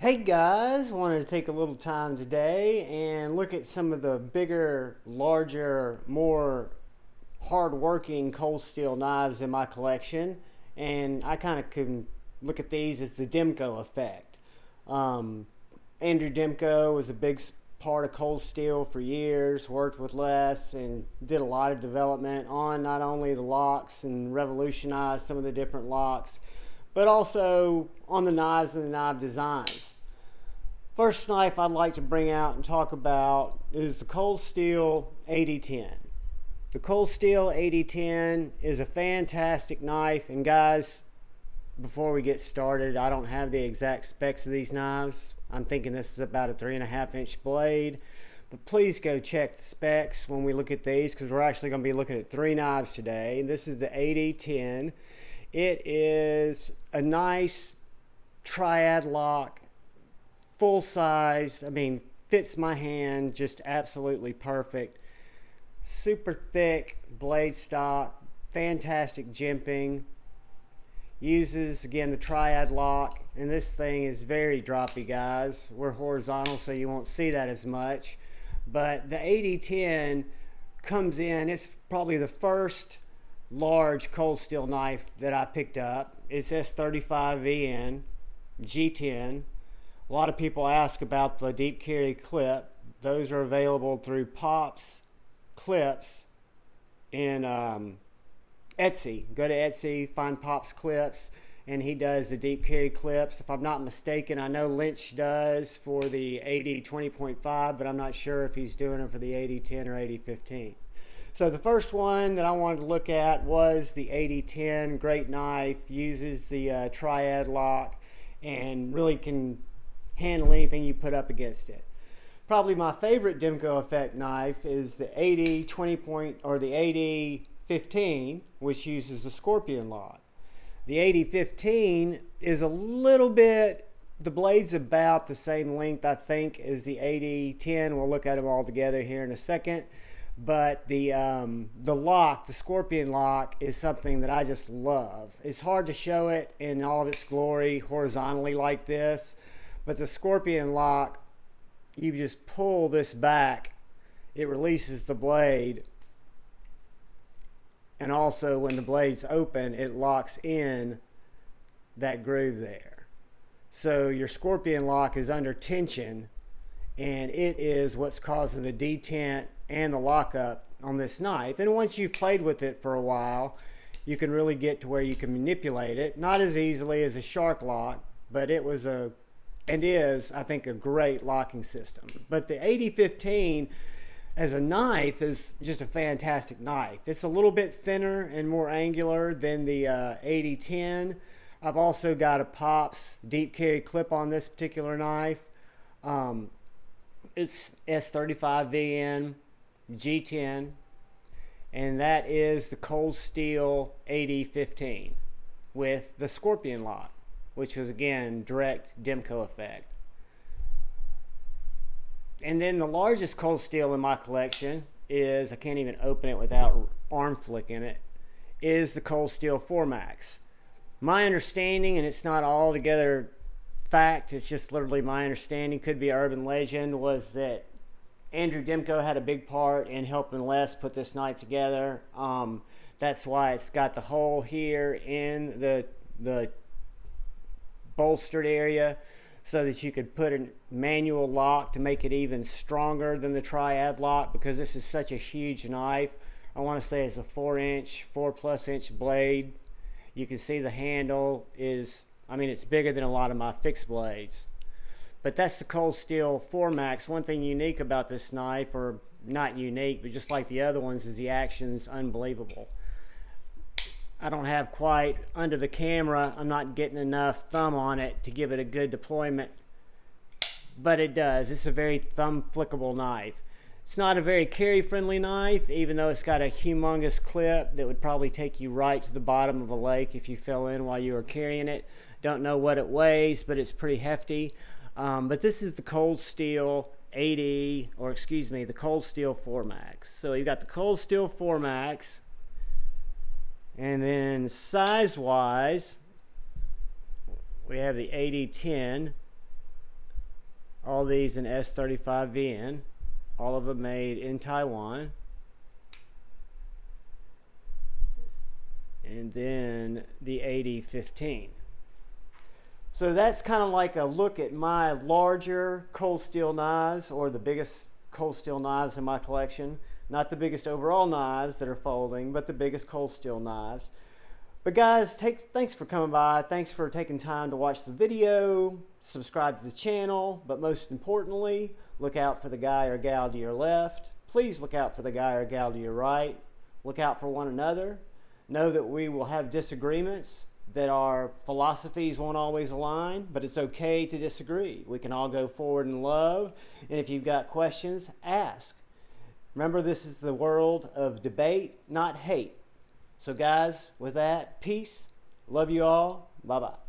Hey guys, wanted to take a little time today and look at some of the bigger, larger, more hard-working cold steel knives in my collection, and I kind of can look at these as the Demko effect. Um, Andrew Demko was a big part of cold steel for years, worked with Les and did a lot of development on not only the locks and revolutionized some of the different locks, but also on the knives and the knife designs. First knife I'd like to bring out and talk about is the Cold Steel 8010. The Cold Steel 8010 is a fantastic knife, and guys, before we get started, I don't have the exact specs of these knives. I'm thinking this is about a 3.5-inch blade, but please go check the specs when we look at these, because we're actually going to be looking at three knives today. And this is the 8010. It is a nice Triad lock, full size. I mean, fits my hand just absolutely perfect. Super thick blade stock, fantastic jimping. Uses again the Triad lock, and this thing is very droppy, guys. We're horizontal, so you won't see that as much. But the 8010 comes in, it's probably the first large cold steel knife that I picked up. It's S35VN G10. A lot of people ask about the deep carry clip. Those are available through Pops Clips in Etsy. Go to Etsy, find Pops Clips, and he does the deep carry clips. If I'm not mistaken, I know Lynch does for the 80-20.5, but I'm not sure if he's doing it for the 80-10 or 80-15. So the first one that I wanted to look at was the 8010. Great knife, uses the Triad lock, and really can handle anything you put up against it. Probably my favorite Demko effect knife is the 80-20 or the 80-15, which uses the Scorpion lock. The 80-15 is a little bit, the blade's about the same length, I think, as the 80-10. We'll look at them all together here in a second. But the lock, the Scorpion lock, is something that I just love. It's hard to show it in all of its glory horizontally like this, but the Scorpion lock, you just pull this back, it releases the blade, and also when the blade's open, it locks in that groove there. So your Scorpion lock is under tension, and it is what's causing the detent and the lockup on this knife. And once you've played with it for a while, you can really get to where you can manipulate it. Not as easily as a shark lock, but it was and is, I think, a great locking system. But the 80-15 as a knife is just a fantastic knife. It's a little bit thinner and more angular than the 80-10. I've also got a Pops deep carry clip on this particular knife. It's S35VN G10, and that is the Cold Steel 80-15 with the Scorpion lock, which was again direct Demko effect. And then the largest cold steel in my collection is, I can't even open it without arm flicking it, is the Cold Steel 4MAX. My understanding, and it's not altogether fact, it's just literally my understanding, could be urban legend, was that Andrew Demko had a big part in helping Les put this knife together. That's why it's got the hole here in the bolstered area, so that you could put a manual lock to make it even stronger than the Triad lock, because this is such a huge knife. I want to say it's a 4+ inch blade. You can see the handle is, I mean, it's bigger than a lot of my fixed blades. But that's the Cold Steel 4MAX. One thing unique about this knife, or not unique, but just like the other ones, is the action's unbelievable. I don't have quite, under the camera, I'm not getting enough thumb on it to give it a good deployment, but it does. It's a very thumb flickable knife. It's not a very carry friendly knife, even though it's got a humongous clip that would probably take you right to the bottom of a lake if you fell in while you were carrying it. Don't know what it weighs, but it's pretty hefty. But this is the Cold Steel 80, or excuse me, the Cold Steel 4MAX. So you've got the Cold Steel 4MAX, and then size wise, we have the 8010, All these in S35VN, all of them made in Taiwan. And then the 8015. So that's kind of like a look at my larger cold steel knives, or the biggest cold steel knives in my collection. Not the biggest overall knives that are folding, but the biggest cold steel knives. But guys, thanks for coming by. Thanks for taking time to watch the video. Subscribe to the channel. But most importantly, look out for the guy or gal to your left. Please look out for the guy or gal to your right. Look out for one another. Know that we will have disagreements, that our philosophies won't always align, but it's okay to disagree. We can all go forward in love. And if you've got questions, ask. Remember, this is the world of debate, not hate. So guys, with that, peace. Love you all. Bye-bye.